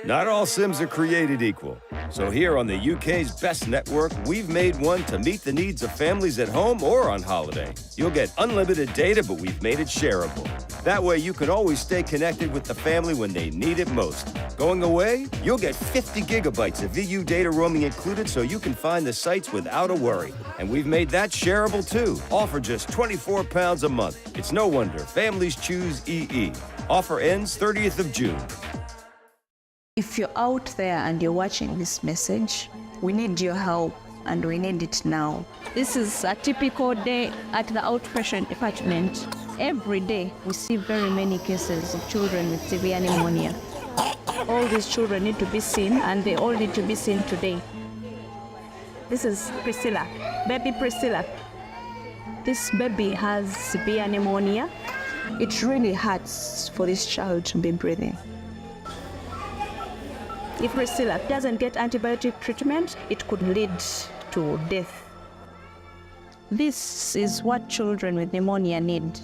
Not all Sims are created equal. So here on the UK's best network, we've made one to meet the needs of families at home or on holiday. You'll get unlimited data, but we've made it shareable. That way you can always stay connected with the family when they need it most. Going away? You'll get 50 gigabytes of EU data roaming included so you can find the sites without a worry. And we've made that shareable too, all for just £24 a month. It's no wonder families choose EE. Offer ends 30th of June.
If you're out there and you're watching this message, we need your help and we need it now. This is a typical day at the outpatient department. Every day we see very many cases of children with severe pneumonia. All these children need to be seen and they all need to be seen today. This is Priscilla, baby Priscilla. This baby has severe pneumonia. It really hurts for this child to be breathing. If Priscilla doesn't get antibiotic treatment, it could lead to death. This is what children with pneumonia need.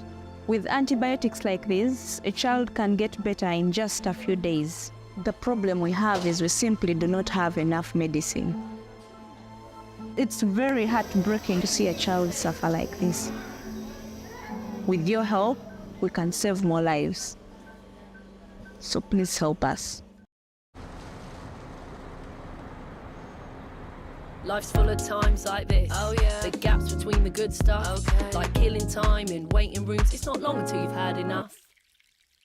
With antibiotics like this, a child can get better in just a few days. The problem we have is we simply do not have enough medicine. It's very heartbreaking to see a child suffer like this. With your help, we can save more lives. So please help us.
Life's full of times like this. Oh yeah. The gaps between the good stuff. Okay. Like killing time in waiting rooms. It's not long until you've had enough.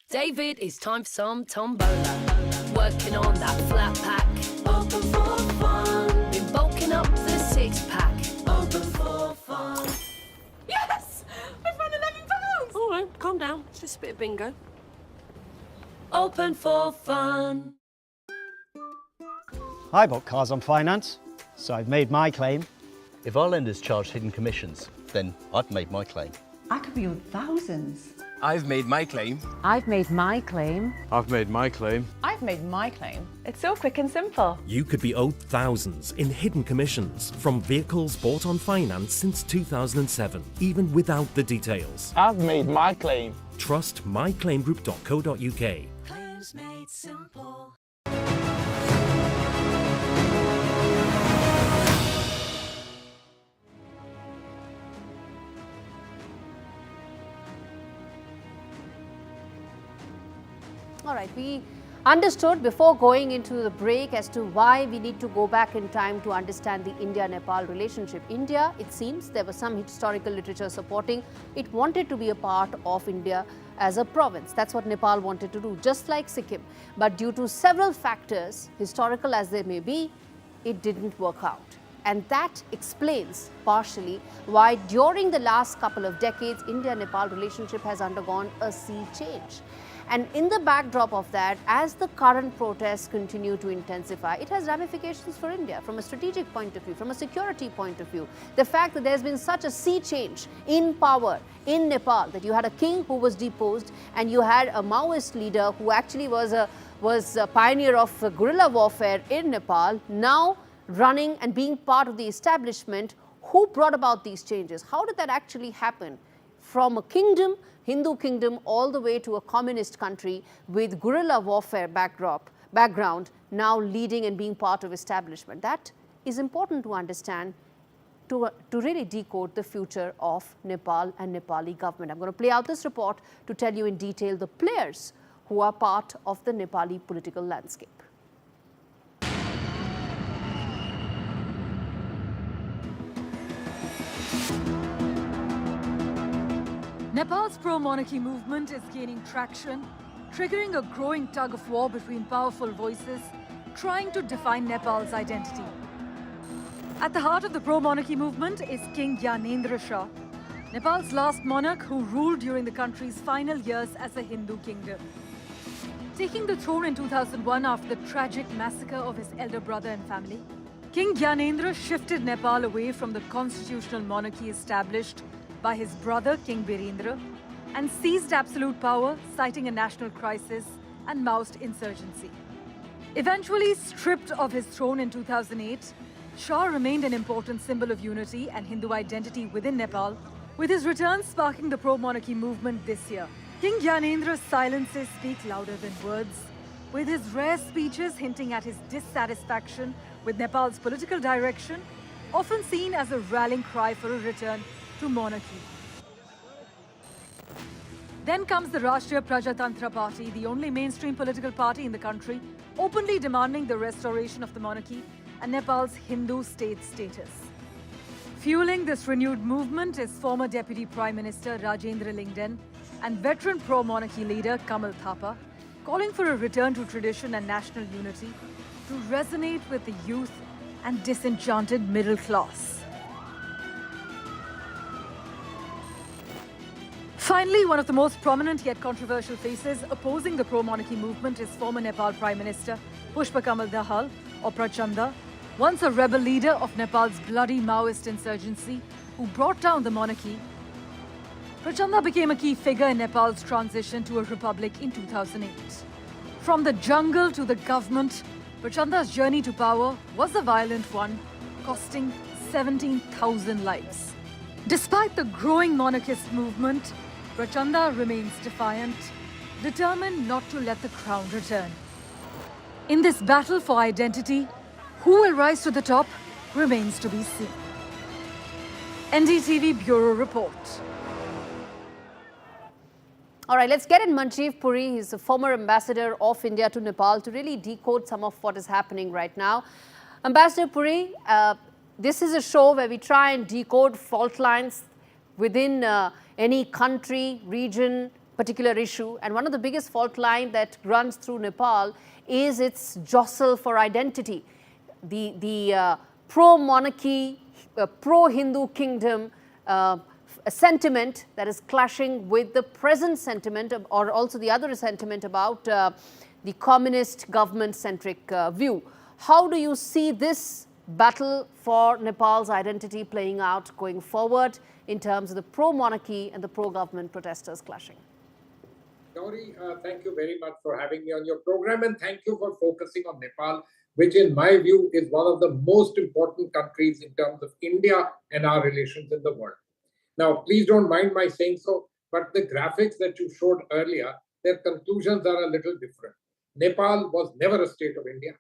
David, it's time for some tombola. Working on that flat pack. Open for fun. Been bulking up the six-pack. Open for fun.
Yes! I've won £11!
All right, calm down. It's just a bit of bingo. Open for fun.
I bought cars on finance, so I've made my claim.
If our lenders charge hidden commissions, then I've made my claim.
I could be owed thousands.
I've made my claim.
I've made my claim.
I've made my claim.
I've made my claim. It's so quick and simple.
You could be owed thousands in hidden commissions from vehicles bought on finance since 2007, even without the details.
I've made my claim.
Trust myclaimgroup.co.uk.
Claims made simple.
All right, we understood before going into the break as to why we need to go back in time to understand the India-Nepal relationship. India, it seems, there was some historical literature supporting it wanted to be a part of India as a province. That's what Nepal wanted to do, just like Sikkim. But due to several factors, historical as they may be, it didn't work out. And that explains partially why during the last couple of decades, India-Nepal relationship has undergone a sea change. And in the backdrop of that, as the current protests continue to intensify, it has ramifications for India from a strategic point of view, from a security point of view. The fact that there's been such a sea change in power in Nepal, that you had a king who was deposed and you had a Maoist leader who actually was a pioneer of guerrilla warfare in Nepal, now running and being part of the establishment. Who brought about these changes? How did that actually happen? From a kingdom, Hindu kingdom, all the way to a communist country with guerrilla warfare background, now leading and being part of establishment. That is important to understand to really decode the future of Nepal and Nepali government. I'm going to play out this report to tell you in detail the players who are part of the Nepali political landscape.
Nepal's pro-monarchy movement is gaining traction, triggering a growing tug-of-war between powerful voices trying to define Nepal's identity. At the heart of the pro-monarchy movement is King Gyanendra Shah, Nepal's last monarch who ruled during the country's final years as a Hindu kingdom. Taking the throne in 2001 after the tragic massacre of his elder brother and family, King Gyanendra shifted Nepal away from the constitutional monarchy established by his brother King Birendra and seized absolute power, citing a national crisis and Maoist insurgency. Eventually stripped of his throne in 2008, Shah remained an important symbol of unity and Hindu identity within Nepal, with his return sparking the pro-monarchy movement this year. King Gyanendra's silences speak louder than words, with his rare speeches hinting at his dissatisfaction with Nepal's political direction, often seen as a rallying cry for a return to monarchy. Then comes the Rashtriya Prajatantra Party, the only mainstream political party in the country, openly demanding the restoration of the monarchy and Nepal's Hindu state status. Fueling this renewed movement is former Deputy Prime Minister Rajendra Lingden and veteran pro-monarchy leader Kamal Thapa, calling for a return to tradition and national unity to resonate with the youth and disenchanted middle class. Finally, one of the most prominent yet controversial faces opposing the pro-monarchy movement is former Nepal Prime Minister Bushan Dahal, or Prachanda, once a rebel leader of Nepal's bloody Maoist insurgency who brought down the monarchy. Prachanda became a key figure in Nepal's transition to a republic in 2008. From the jungle to the government, Prachanda's journey to power was a violent one, costing 17,000 lives. Despite the growing monarchist movement, Prachanda remains defiant, determined not to let the crown return. In this battle for identity, who will rise to the top remains to be seen. NDTV Bureau Report.
All right, let's get in Manjeev Puri. He's a former ambassador of India to Nepal to really decode some of what is happening right now. Ambassador Puri, this is a show where we try and decode fault lines within any country, region, particular issue. And one of the biggest fault line that runs through Nepal is its jostle for identity. The pro-monarchy, pro-Hindu kingdom sentiment that is clashing with the present sentiment, or also the other sentiment about the communist government-centric view. How do you see this battle for Nepal's identity playing out going forward in terms of the pro-monarchy and the pro-government protesters clashing?
Gaurie, thank you very much for having me on your program, and thank you for focusing on Nepal, which in my view is one of the most important countries in terms of India and our relations in the world. Now, please don't mind my saying so, but the graphics that you showed earlier, their conclusions are a little different. Nepal was never a state of India.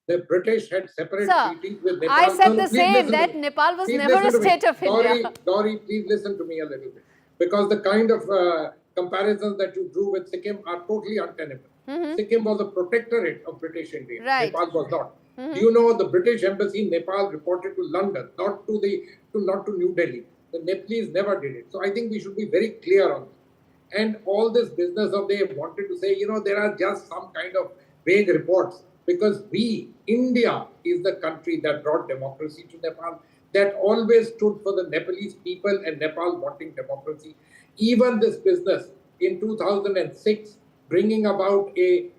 The British had separate treaties with Nepal.
I said the same, that Nepal was never a state of India.
Gaurie, please listen to me a little bit. Because the kind of comparisons that you drew with Sikkim are totally untenable. Sikkim was a protectorate of British India.
Right.
Nepal was not. Do you know the British embassy in Nepal reported to London, not to New Delhi. The Nepalese never did it. So I think we should be very clear on that. And all this business of they wanted to say, you know, there are just some kind of vague reports, because India is the country that brought democracy to Nepal, that always stood for the Nepalese people and Nepal wanting democracy. Even this business in 2006, bringing about a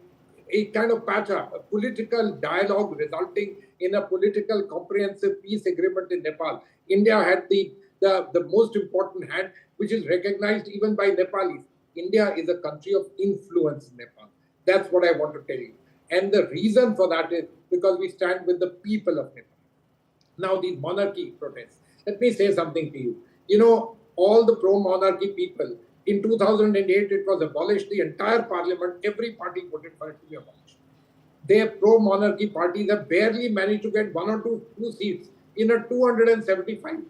kind of patch-up, a political dialogue resulting in a political comprehensive peace agreement in Nepal. India had the most important hand, which is recognized even by Nepalis. India is a country of influence in Nepal. That's what I want to tell you. And the reason for that is because we stand with the people of Nepal. Now, these monarchy protests. Let me say something to you. You know, all the pro-monarchy people, in 2008, it was abolished. The entire parliament, every party voted for it to be abolished. Their pro-monarchy parties have barely managed to get 1 or 2 seats in a 275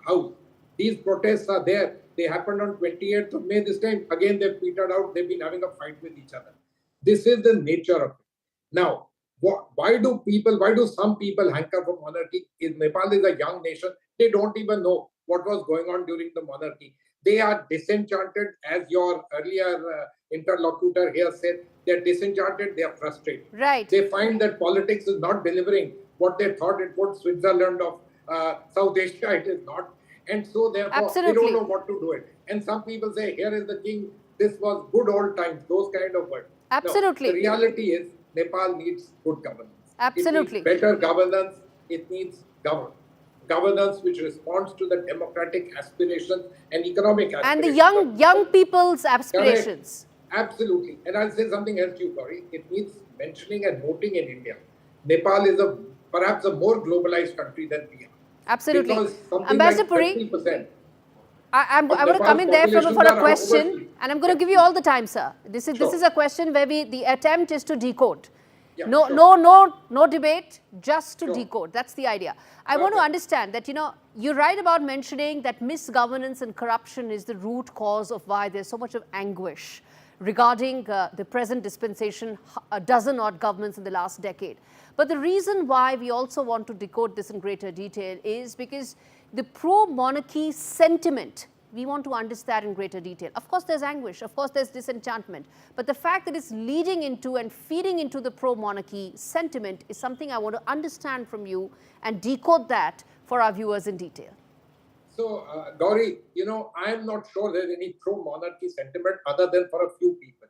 house. These protests are there. They happened on 28th of May this time. Again, they've petered out. They've been having a fight with each other. This is the nature of it. Now, why do some people hanker for monarchy? Nepal is a young nation. They don't even know what was going on during the monarchy. They are disenchanted, as your earlier interlocutor here said. They're disenchanted, they are frustrated.
Right.
They find that politics is not delivering what they thought it would. Switzerland of South Asia, it is not. And so therefore, they don't know what to do it. And some people say, here is the king, this was good old times, those kind of words.
Absolutely.
No, the reality is, Nepal needs good governance.
Absolutely.
It needs better governance. It needs governance which responds to the democratic aspirations and economic aspirations.
And the young people's aspirations.
Correct. Absolutely. And I'll say something else to you, Gaurie. It needs mentioning and noting in India. Nepal is perhaps a more globalized country than we are.
Absolutely. Ambassador Puri, I'm going to come in there for a question, and I'm going to give you all the time, sir. This is a question where the attempt is to decode.
Yeah,
no debate, just to decode. That's the idea. I want to understand that, you're right about mentioning that misgovernance and corruption is the root cause of why there's so much of anguish regarding the present dispensation, a dozen odd governments in the last decade. But the reason why we also want to decode this in greater detail is because the pro-monarchy sentiment, we want to understand in greater detail. Of course, there's anguish. Of course, there's disenchantment. But the fact that it's leading into and feeding into the pro-monarchy sentiment is something I want to understand from you and decode that for our viewers in detail.
So, Gaurie, I am not sure there's any pro-monarchy sentiment other than for a few people.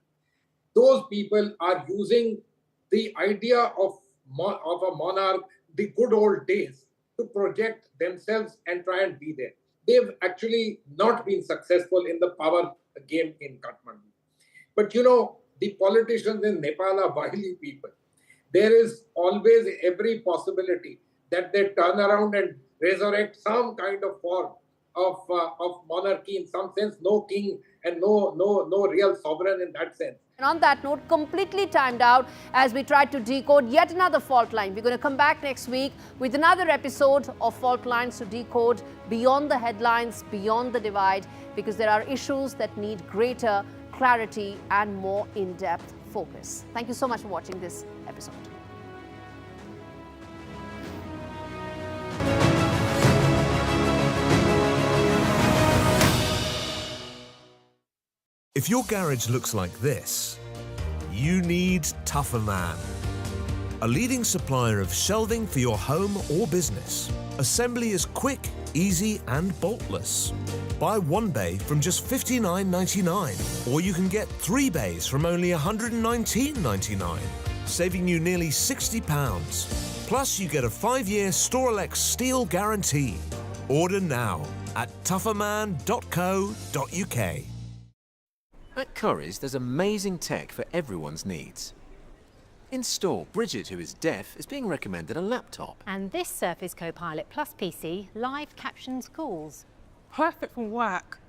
Those people are using the idea of a monarch, the good old days, to project themselves and try and be there. They've actually not been successful in the power game in Kathmandu. But the politicians in Nepal are wily people. There is always every possibility that they turn around and resurrect some kind of form of monarchy in some sense. No king and no real sovereign in that sense.
And on that note, completely timed out as we try to decode yet another fault line. We're going to come back next week with another episode of Fault Lines to Decode, beyond the headlines, beyond the divide, because there are issues that need greater clarity and more in-depth focus. Thank you so much for watching this episode.
If your garage looks like this, you need Tougher Man. A leading supplier of shelving for your home or business. Assembly is quick, easy and boltless. Buy one bay from just $59.99, or you can get 3 bays from only $119.99, saving you nearly £60. Plus, you get a 5-year Storelex steel guarantee. Order now at tougherman.co.uk.
At Currys, there's amazing tech for everyone's needs. In store, Bridget, who is deaf, is being recommended a laptop.
And this Surface Copilot Plus PC live captions calls.
Perfect for work.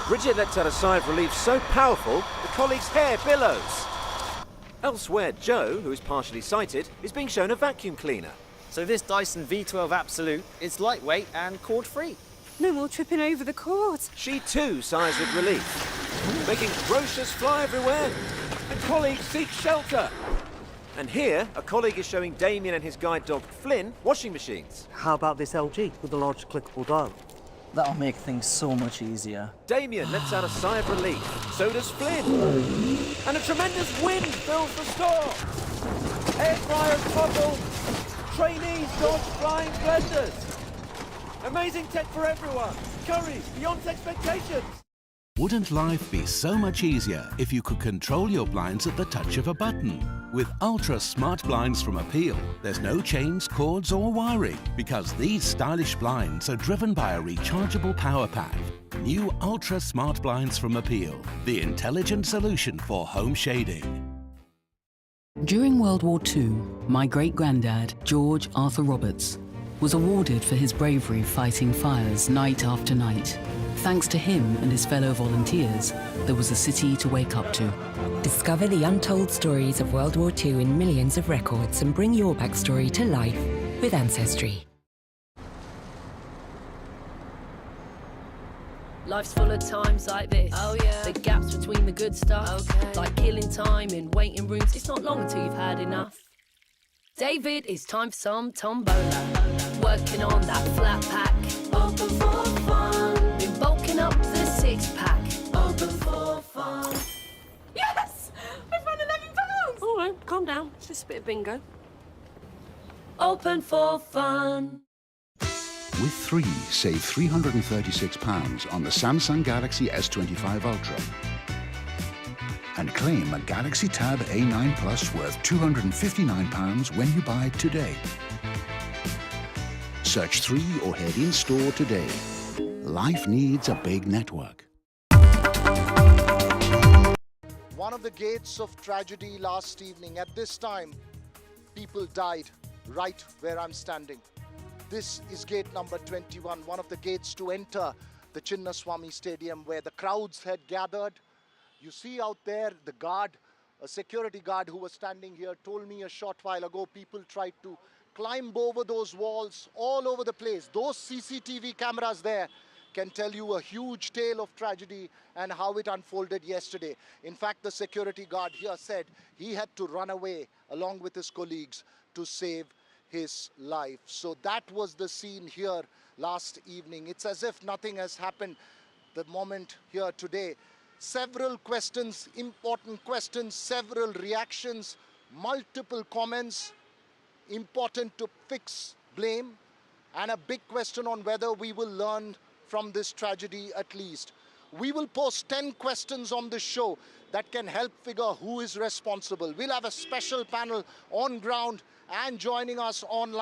Bridget lets out a sigh of relief so powerful, the colleague's hair billows. Elsewhere, Joe, who is partially sighted, is being shown a vacuum cleaner.
So this Dyson V12 Absolute is lightweight and cord-free.
No more tripping over the cords.
She too sighs with relief, making brochures fly everywhere, and colleagues seek shelter. And here, a colleague is showing Damien and his guide dog Flynn washing machines.
How about this LG with the large clickable dial? That'll make things so much easier.
Damien lets out a sigh of relief, so does Flynn. And a tremendous wind fills the store. Air fryers toggle, trainees dodge flying blenders. Amazing tech for everyone. Currys, beyond expectations.
Wouldn't life be so much easier if you could control your blinds at the touch of a button? With Ultra Smart Blinds from Appeal, there's no chains, cords or wiring, because these stylish blinds are driven by a rechargeable power pack. New Ultra Smart Blinds from Appeal, the intelligent solution for home shading.
During World War II, my great-granddad, George Arthur Roberts, was awarded for his bravery fighting fires night after night. Thanks to him and his fellow volunteers, there was a city to wake up to.
Discover the untold stories of World War II in millions of records and bring your backstory to life with Ancestry.
Life's full of times like this. Oh yeah. The gaps between the good stuff. Okay. Like killing time in waiting rooms. It's not long until you've had enough. David, it's time for some tombola. Working on that flat pack. Open for fun. Been bulking up the 6-pack. Open for fun.
Yes! I've won £11!
All right, calm down. It's just a bit of bingo. Open for fun.
With 3, save £336 on the Samsung Galaxy S25 Ultra. And claim a Galaxy Tab A9 Plus worth £259 when you buy today. Search 3 or head in-store today. Life needs a big network.
One of the gates of tragedy last evening. At this time, people died right where I'm standing. This is gate number 21, one of the gates to enter the Chinnaswamy Stadium where the crowds had gathered. You see out there the guard, a security guard who was standing here, told me a short while ago people tried to climb over those walls all over the place. Those CCTV cameras there can tell you a huge tale of tragedy and how it unfolded yesterday. In fact, the security guard here said he had to run away along with his colleagues to save his life. So that was the scene here last evening. It's as if nothing has happened the moment here today. Several questions, important questions, several reactions, multiple comments, important to fix blame, and a big question on whether we will learn from this tragedy at least. We will post 10 questions on the show that can help figure who is responsible. We'll have a special panel on ground and joining us online.